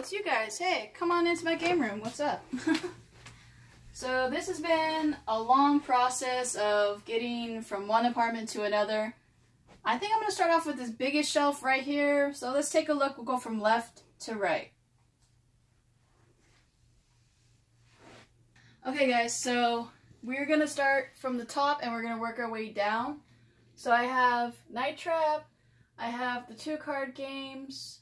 it's you guys. Hey, come on into my game room. What's up? So this has been a long process of getting from one apartment to another. I think I'm going to start off with this biggest shelf right here. So let's take a look. We'll go from left to right. Okay guys, so we're going to start from the top and we're going to work our way down. So I have Night Trap, I have the 2-card games,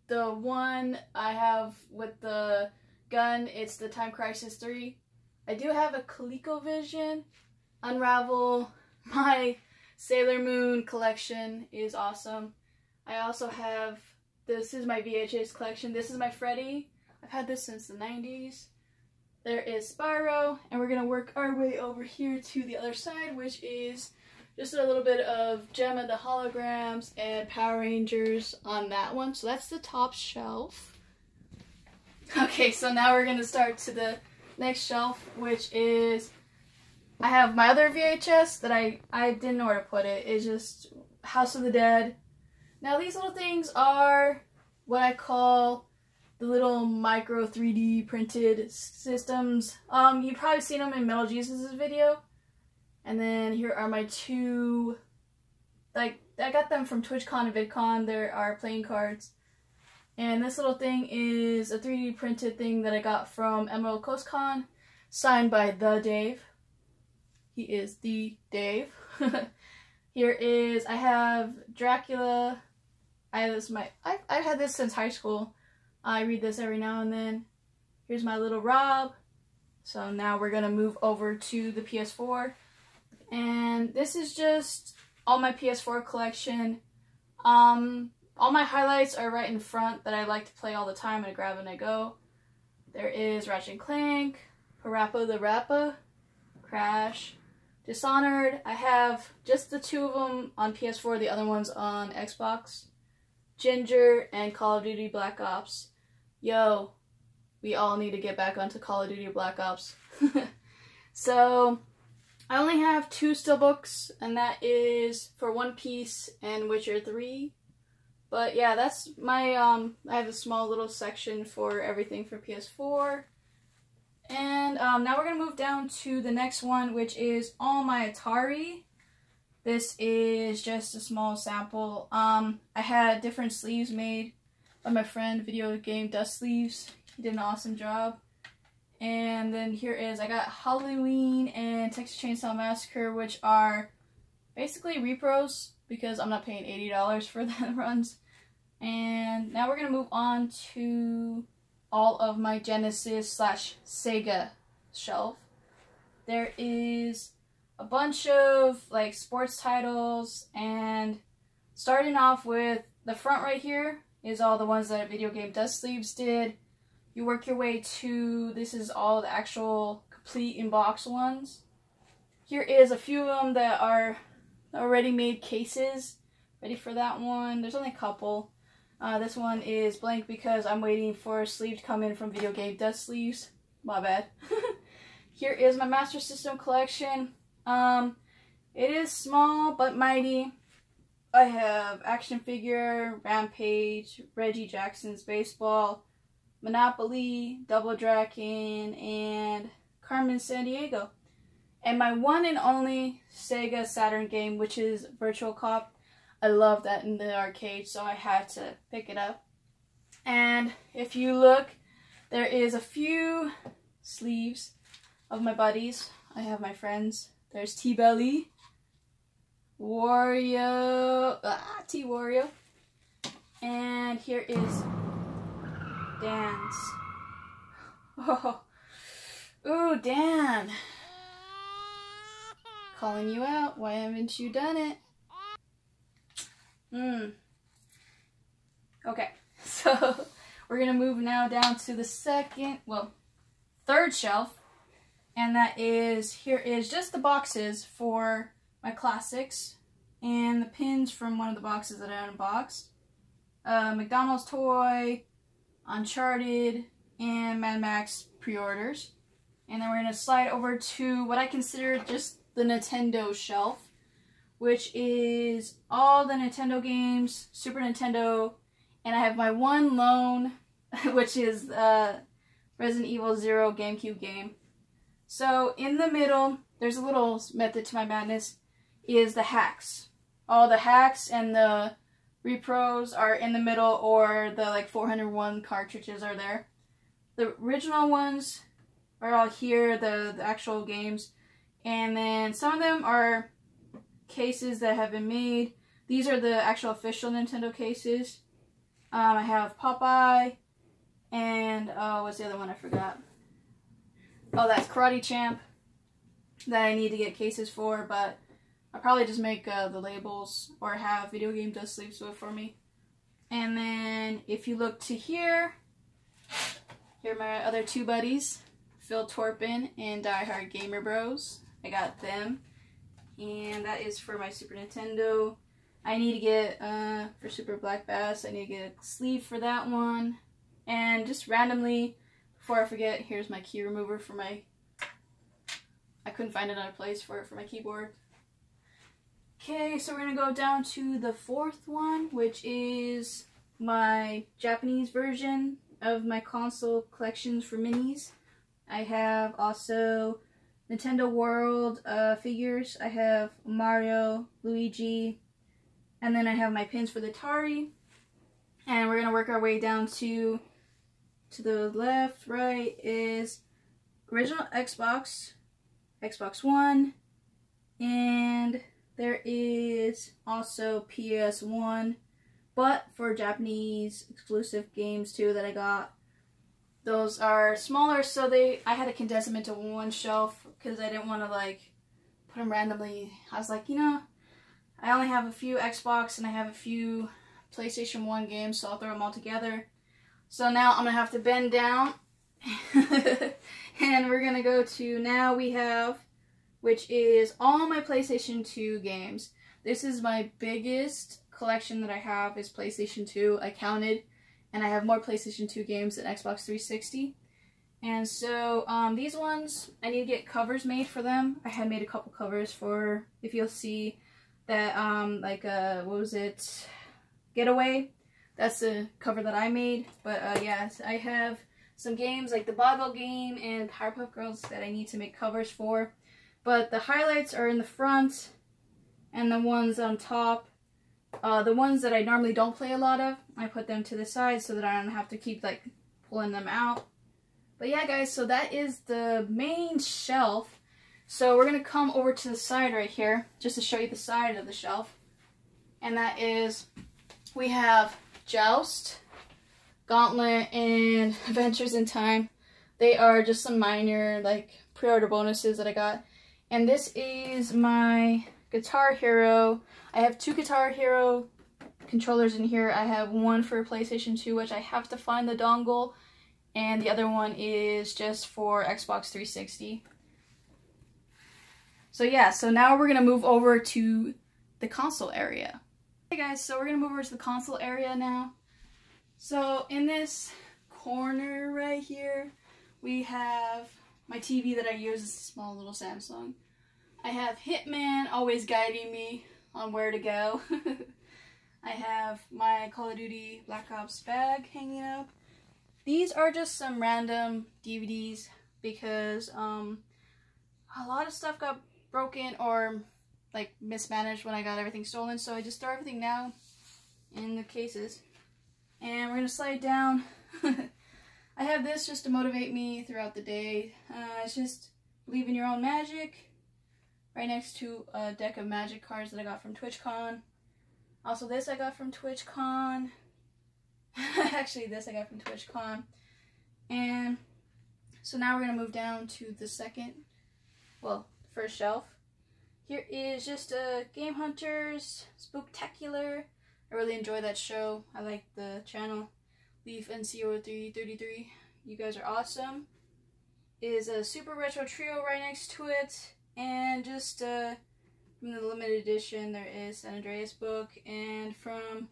the one I have with the gun, it's the Time Crisis 3. I do have a ColecoVision, Unravel, my Sailor Moon collection is awesome. I also have, this is my VHS collection, this is my Freddy, I've had this since the 90s. There is Spyro, and we're going to work our way over here to the other side, which is just a little bit of Gemma the Holograms and Power Rangers on that one. So that's the top shelf. Okay, so now we're going to start to the next shelf, which is, I have my other VHS that I didn't know where to put it. It's just House of the Dead. Now these little things are what I call the little micro 3D printed systems. You've probably seen them in Metal Jesus' video. And then here are my two, like, I got them from TwitchCon and VidCon. There are playing cards. And this little thing is a 3D printed thing that I got from Emerald Coast Con, signed by the Dave. He is the Dave. Here is, I have Dracula. I've had this since high school. I read this every now and then. Here's my little Rob. So now we're going to move over to the PS4. And this is just all my PS4 collection. All my highlights are right in front that I like to play all the time. I grab and I go. There is Ratchet & Clank, Parappa the Rappa, Crash, Dishonored. I have just the 2 of them on PS4, the other one's on Xbox. Ginger and Call of Duty Black Ops. Yo, we all need to get back onto Call of Duty Black Ops. So, I only have 2 steelbooks, and that is for One Piece and Witcher 3. But yeah, that's my, I have a small little section for everything for PS4. And now we're going to move down to the next one, which is all my Atari. This is just a small sample. I had different sleeves made by my friend, Video Game Dust Sleeves. He did an awesome job. And then here is, I got Halloween and Texas Chainsaw Massacre, which are basically repros because I'm not paying $80 for the runs. And now we're going to move on to all of my Genesis / Sega shelf. There is a bunch of like sports titles, and starting off with the front right here is all the ones that Video Game Dust Sleeves did. You work your way to, this is all the actual complete in-box ones. Here is a few of them that are already made cases. Ready for that one? There's only a couple. This one is blank because I'm waiting for a sleeve to come in from Video Game Dust Sleeves. My bad. Here is my Master System collection. It is small but mighty. I have Action Figure, Rampage, Reggie Jackson's Baseball, Monopoly, Double Dragon, and Carmen Sandiego. And my one and only Sega Saturn game, which is Virtual Cop. I love that in the arcade, so I had to pick it up. And if you look, there is a few sleeves of my buddies. I have my friends. There's Tbelly, Wario, T-Wario, and here is Dan's. Oh, ooh, Dan. Calling you out. Why haven't you done it? Okay, so we're gonna move now down to the third shelf, and that is, here is just the boxes for my classics and the pins from one of the boxes that I unboxed. McDonald's toy, Uncharted, and Mad Max pre-orders. And then we're going to slide over to what I consider just the Nintendo shelf, which is all the Nintendo games, Super Nintendo, and I have my one lone which is Resident Evil 0 GameCube game. So in the middle, there's a little method to my madness, is the hacks. All the hacks and the repros are in the middle, or the like 401 cartridges are there. The original ones are all here, the actual games. And then some of them are cases that have been made. These are the actual official Nintendo cases. I have Popeye, and what's the other one I forgot? Oh, that's Karate Champ that I need to get cases for, but I'll probably just make the labels or have Video Game Dust Sleeves do it for me. And then if you look to here, here are my other two buddies, Phil Twerpin and Die Hard Gamer Bros. I got them. And that is for my Super Nintendo. I need to get, for Super Black Bass, I need to get a sleeve for that one. And just randomly, before I forget, here's my key remover for my, I couldn't find another place for it for my keyboard. Okay, so we're going to go down to the fourth one, which is my Japanese version of my console collections for minis. I have also Nintendo World figures. I have Mario, Luigi, and then I have my pins for the Atari. And we're going to work our way down to the left, right is original Xbox, Xbox One, and there is also PS1, but for Japanese exclusive games too that I got. Those are smaller, so I had to condense them into one shelf because I didn't want to like put them randomly. I was like, you know, I only have a few Xbox and I have a few PlayStation 1 games, so I'll throw them all together. So now I'm going to have to bend down and we're going to go to, now we have, which is all my PlayStation 2 games. This is my biggest collection that I have is PlayStation 2. I counted, and I have more PlayStation 2 games than Xbox 360. And so these ones, I need to get covers made for them. I had made a couple covers for, if you'll see that, what was it, Getaway. That's the cover that I made. But yes, I have some games like the Boggle game and Powerpuff Girls that I need to make covers for. But the highlights are in the front, and the ones on top, the ones that I normally don't play a lot of, I put them to the side so that I don't have to keep like pulling them out. But yeah guys, so that is the main shelf. So we're going to come over to the side right here, just to show you the side of the shelf. And that is, we have Joust, Gauntlet, and Adventures in Time. They are just some minor like pre-order bonuses that I got. And this is my Guitar Hero. I have two Guitar Hero controllers in here. I have one for PlayStation 2, which I have to find the dongle, and the other one is just for Xbox 360. So yeah, so now we're going to move over to the console area. Hey guys, so we're going to move over to the console area now. So in this corner right here, we have my TV that I use, is a small little Samsung. I have Hitman always guiding me on where to go. I have my Call of Duty Black Ops bag hanging up. These are just some random DVDs because a lot of stuff got broken or like mismanaged when I got everything stolen, so I just throw everything now in the cases. And we're gonna slide down. I have this just to motivate me throughout the day. It's just believe in your own magic. Right next to a deck of magic cards that I got from TwitchCon. Also this I got from TwitchCon. Actually this I got from TwitchCon. And so now we're going to move down to the first shelf. Here is just Game Hunters Spooktacular. I really enjoy that show. I like the channel. Leaf NCO333. You guys are awesome. Is a Super Retro Trio right next to it. And just from the limited edition, there is San Andreas book, and from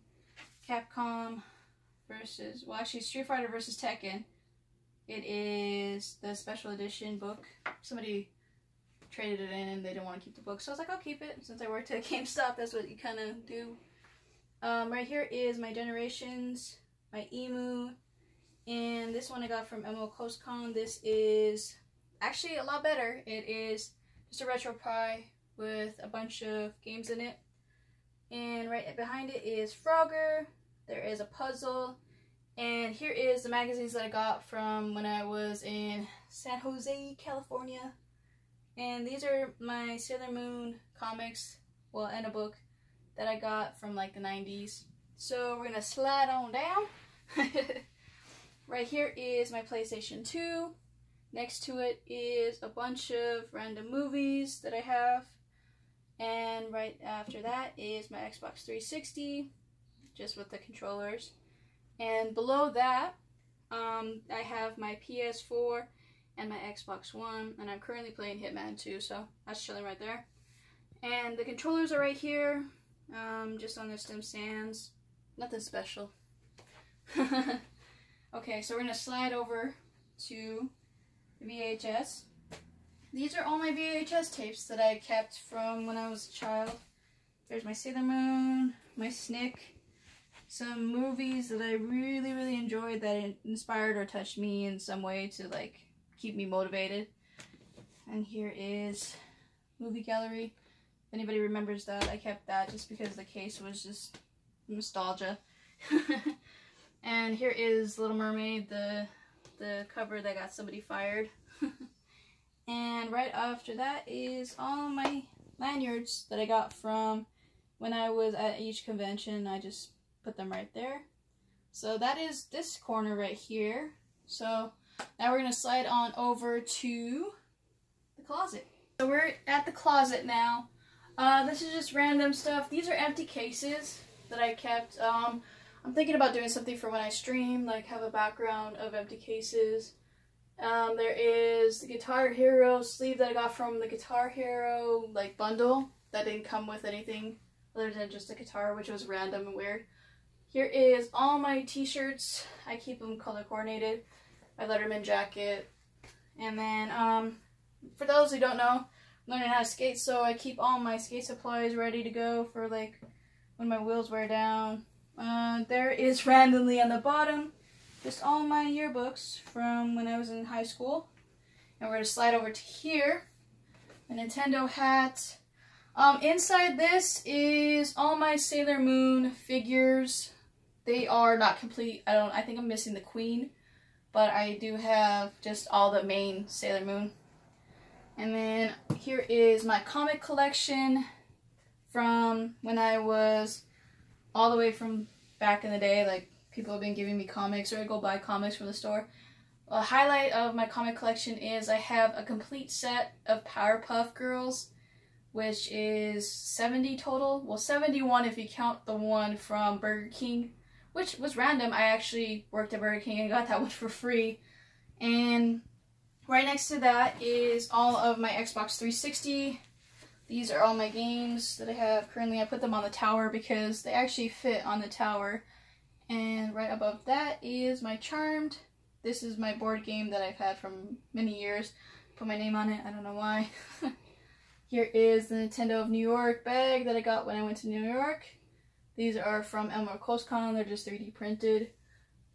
Capcom versus, well actually Street Fighter versus Tekken, it is the special edition book. Somebody traded it in and they didn't want to keep the book, so I was like, I'll keep it. Since I worked at GameStop, that's what you kind of do. Right here is my Generations, my Emu, And this one I got from MO CoastCon. This is actually a lot better. It is just a retro pie with a bunch of games in it. And right behind it is Frogger. There is a puzzle. And here is the magazines that I got from when I was in San Jose, California. And these are my Sailor Moon comics, well, and a book that I got from like the 90s. So we're gonna slide on down. Right here is my PlayStation 2. Next to it is a bunch of random movies that I have. And right after that is my Xbox 360, just with the controllers. And below that, I have my PS4 and my Xbox One, and I'm currently playing Hitman 2, so that's chilling right there. And the controllers are right here, just on their stem stands. Nothing special. Okay, so we're gonna slide over to the VHS. These are all my VHS tapes that I kept from when I was a child. There's my Sailor Moon, my Snick, some movies that I really enjoyed that inspired or touched me in some way to like keep me motivated. And here is movie gallery. If anybody remembers that, I kept that just because the case was just nostalgia. And here is Little Mermaid, the cover that got somebody fired. And right after that is all my lanyards that I got from when I was at each convention. I just put them right there. So that is this corner right here. So now we're going to slide on over to the closet. So we're at the closet now. This is just random stuff. These are empty cases that I kept. I'm thinking about doing something for when I stream, like have a background of empty cases. There is the Guitar Hero sleeve that I got from the Guitar Hero like bundle that didn't come with anything other than just a guitar, which was random and weird. Here is all my t-shirts. I keep them color coordinated. My Letterman jacket. And then for those who don't know, I'm learning how to skate, so I keep all my skate supplies ready to go for like when my wheels wear down. There is randomly on the bottom just all my yearbooks from when I was in high school. And we're going to slide over to here. A Nintendo hat. Inside this is all my Sailor Moon figures. They are not complete. I think I'm missing the Queen. But I do have just all the main Sailor Moon. And then here is my comic collection from when I was all the way from back in the day. Like, people have been giving me comics, or I go buy comics from the store. A highlight of my comic collection is I have a complete set of Powerpuff Girls, which is 70 total. Well, 71 if you count the one from Burger King, which was random. I actually worked at Burger King and got that one for free. And right next to that is all of my Xbox 360. These are all my games that I have currently. I put them on the tower because they actually fit on the tower. And right above that is my Charmed. This is my board game that I've had from many years. Put my name on it, I don't know why. Here is the Nintendo of New York bag that I got when I went to New York. These are from MO CoastCon, they're just 3D printed.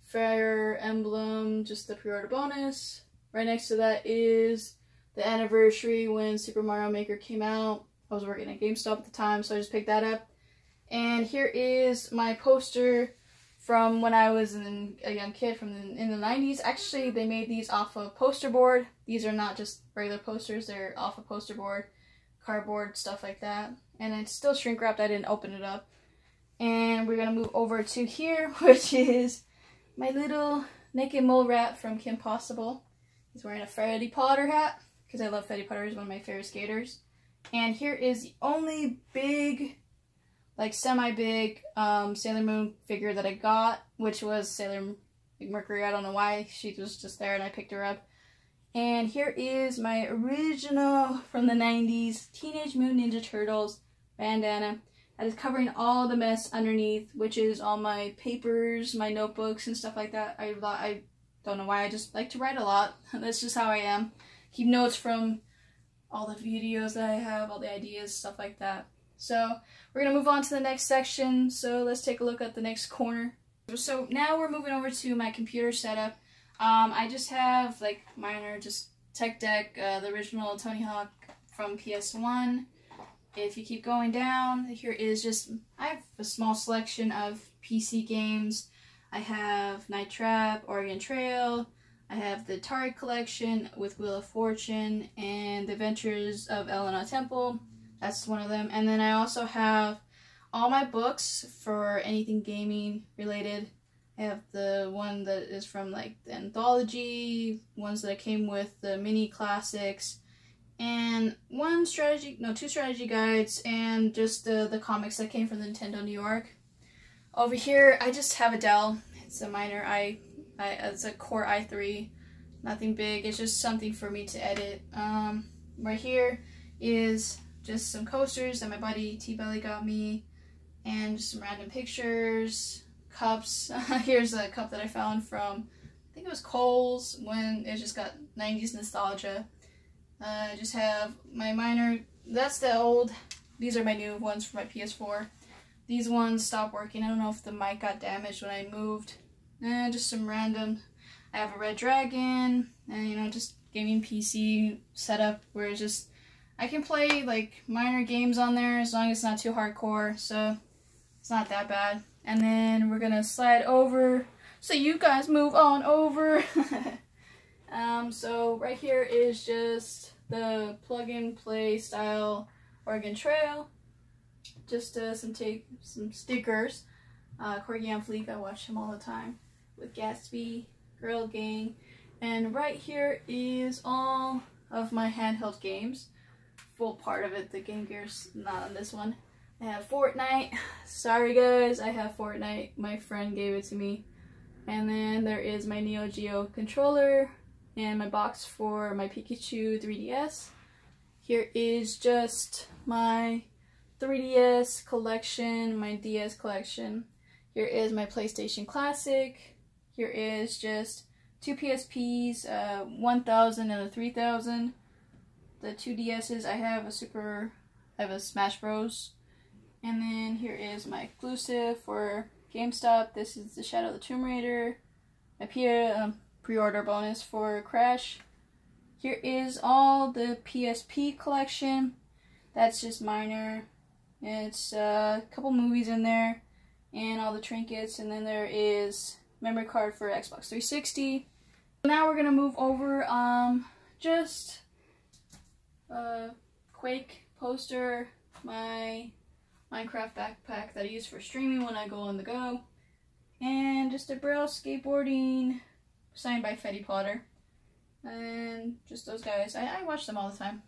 Fire Emblem, just the pre-order bonus. Right next to that is the anniversary when Super Mario Maker came out. I was working at GameStop at the time, so I just picked that up. And here is my poster from when I was a young kid in the 90s. Actually, they made these off of poster board. These are not just regular posters, they're off of poster board, cardboard, stuff like that. And it's still shrink wrapped, I didn't open it up. And we're gonna move over to here, which is my little naked mole rat from Kim Possible. He's wearing a Freddy Potter hat, because I love Freddy Potter, he's one of my favorite skaters. And here is the only big, like semi-big Sailor Moon figure that I got, which was Sailor Mercury. I don't know why, she was just there and I picked her up. And here is my original from the 90s Teenage Mutant Ninja Turtles bandana. That is covering all the mess underneath, which is all my papers, my notebooks, and stuff like that. I don't know why, I just like to write a lot. That's just how I am. Keep notes from all the videos that I have, all the ideas, stuff like that. So we're going to move on to the next section, so let's take a look at the next corner. So now we're moving over to my computer setup. I just have like minor, just tech deck, the original Tony Hawk from PS1. If you keep going down, here is just, I have a small selection of PC games. I have Night Trap, Oregon Trail, I have the Atari collection with Wheel of Fortune, and The Adventures of Elena Temple. That's one of them. And then I also have all my books for anything gaming related. I have the one that is from like the anthology, ones that came with the mini classics, and two strategy guides, and just the comics that came from the Nintendo New York. Over here, I just have a Dell. It's a minor it's a Core i3, nothing big. It's just something for me to edit. Right here is just some coasters that my buddy Tbelly got me, and just some random pictures, cups. Here's a cup that I found from, I think it was Kohl's, when it just got 90s nostalgia. I just have my minor, that's the old, these are my new ones for my PS4. These ones stopped working. I don't know if the mic got damaged when I moved. Just some random, I have a Red Dragon, and just gaming PC setup where it's just, I can play like minor games on there as long as it's not too hardcore, so it's not that bad. And then we're gonna slide over, so you guys move on over. So right here is just the plug-and-play style Oregon Trail. Just some stickers. Corgi on Fleek, I watch him all the time. With Gatsby, Girl Gang. And right here is all of my handheld games. Full part of it, the Game Gear's not on this one. I have Fortnite. Sorry guys, I have Fortnite. My friend gave it to me. And then there is my Neo Geo controller and my box for my Pikachu 3DS. Here is just my 3DS collection, my DS collection. Here is my PlayStation Classic. Here is just two PSPs, 1000 and a 3000. The two DSs, I have a Smash Bros. And then here is my exclusive for GameStop. This is the Shadow of the Tomb Raider. My pre-order bonus for Crash. Here is all the PSP collection. That's just minor. It's a couple movies in there and all the trinkets, and then there is memory card for Xbox 360. Now we're gonna move over just a Quake poster, my Minecraft backpack that I use for streaming when I go on the go, and just a Braille skateboarding signed by Fetty Potter, and just those guys. I watch them all the time.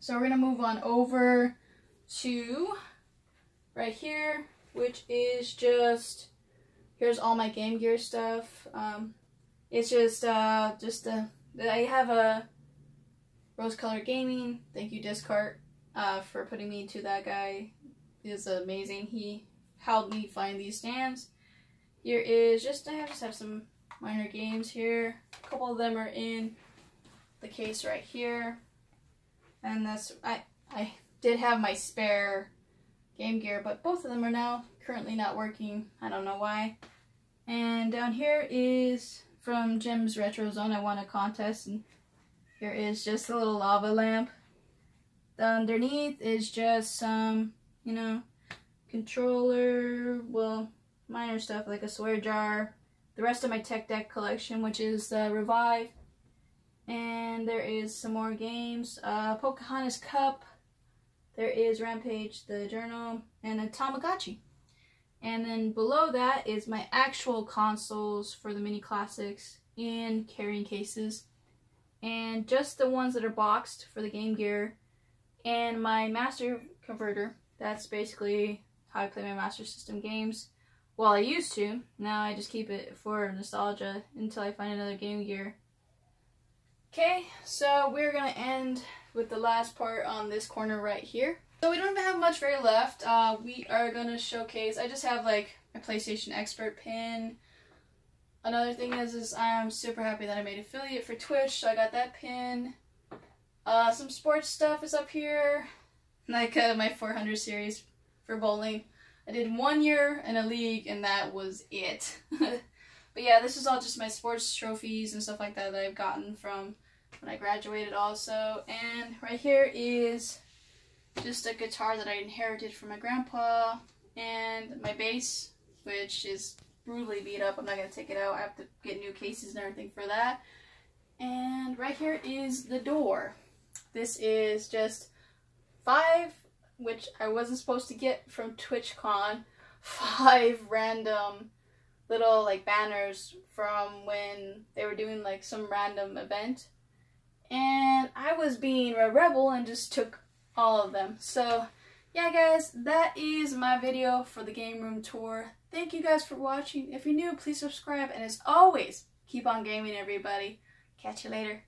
So we're gonna move on over to right here, which is just, here's all my Game Gear stuff. It's just I have a Rose Color Gaming. Thank you Discart for putting me to that guy. He is amazing. He helped me find these stands. Here is just, I just have some minor games here. A couple of them are in the case right here. And that's, I did have my spare Game Gear, but both of them are now currently not working. I don't know why. And down here is from Jim's Retro Zone. I won a contest, and here is just a little lava lamp. Underneath is just some, controller, well, minor stuff like a swear jar. The rest of my tech deck collection, which is Revive. And there is some more games. Pocahontas Cup. There is Rampage, the journal, and a Tamagotchi. And then below that is my actual consoles for the mini classics in carrying cases. And just the ones that are boxed for the Game Gear. And my Master Converter. That's basically how I play my Master System games. Well, I used to. Now I just keep it for nostalgia until I find another Game Gear. Okay, so we're going to end with the last part on this corner right here. So we don't even have much very left. We are going to showcase, I just have like my PlayStation Expert pin. Another thing is I'm super happy that I made affiliate for Twitch, so I got that pin. Some sports stuff is up here, like my 400 series for bowling. I did 1 year in a league and that was it. But yeah, this is all just my sports trophies and stuff like that that I've gotten from when I graduated also. And right here is just a guitar that I inherited from my grandpa. And my bass, which is brutally beat up. I'm not going to take it out. I have to get new cases and everything for that. And right here is the door. This is just 5, which I wasn't supposed to get from TwitchCon, 5 random little like banners from when they were doing like some random event. And I was being a rebel and just took all of them. So yeah guys, that is my video for the game room tour. Thank you guys for watching. If you're new, please subscribe. And as always, keep on gaming everybody. Catch you later.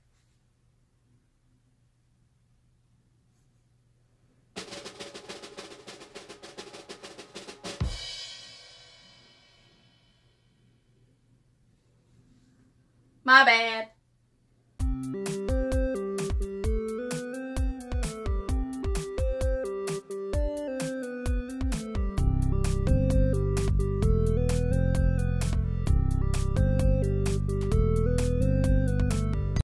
My bad.